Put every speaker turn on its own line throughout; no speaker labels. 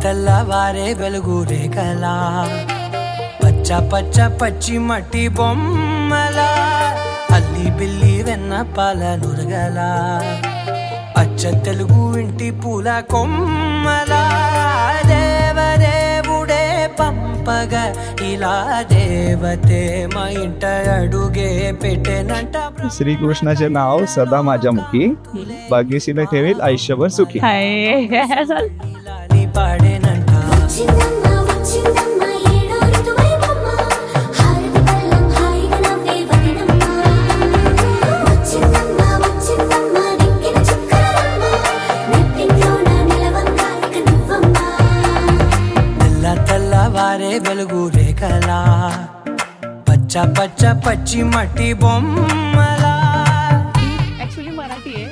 తెల్లవారే వెలుగు రేఖలా పచ్చ పచ్చ పచ్చి మట్టి బొమ్మలా అల్లి బిల్లి వెన్న పాల నురగలా అచ్చ తెలుగు ఇంటి పూల కొమ్మలా దేవదేవుడే పంపగా ఇలా దేవతే మా ఇంట అడుగే పెట్టెనంట.
श्रीकृष्णाचे नाव सदा माझ्या मुखी, भाग्यशीला ठेवेल आयुष्यभर सुखी.
పాడేనంట తెల్లవారే వెలుగు రేఖలా పచ్చ పచ్చ పచ్చి మట్టి బొమ్మలా.
ॲक्च्युली मराठी आहे,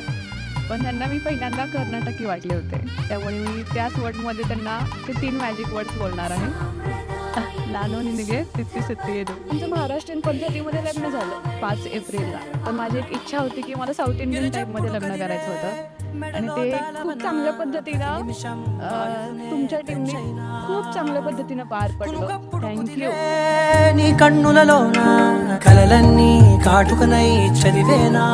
पण त्यांना मी पहिल्यांदा कर्नाटकी वाटले होते, त्यामुळे मी त्याच वर्डमध्ये त्यांना ते 3 मॅजिक वर्ड्स बोलणार आहे. नानो निनगे तित्ती सत्ती येतो. आमचं महाराष्ट्रीयन पद्धतीमध्ये लग्न झालं 5 एप्रिलला. पण माझी एक इच्छा होती की मला साऊथ इंडियन टाईपमध्ये लग्न करायचं होतं, आणि ते खूप चांगल्या पद्धतीनं तुमच्या टीमने खूप चांगल्या पद्धतीनं पार पडलं. थँक्यू.
నీ కన్నులలోన కలలన్నీ కాటుకనై చదివేనా.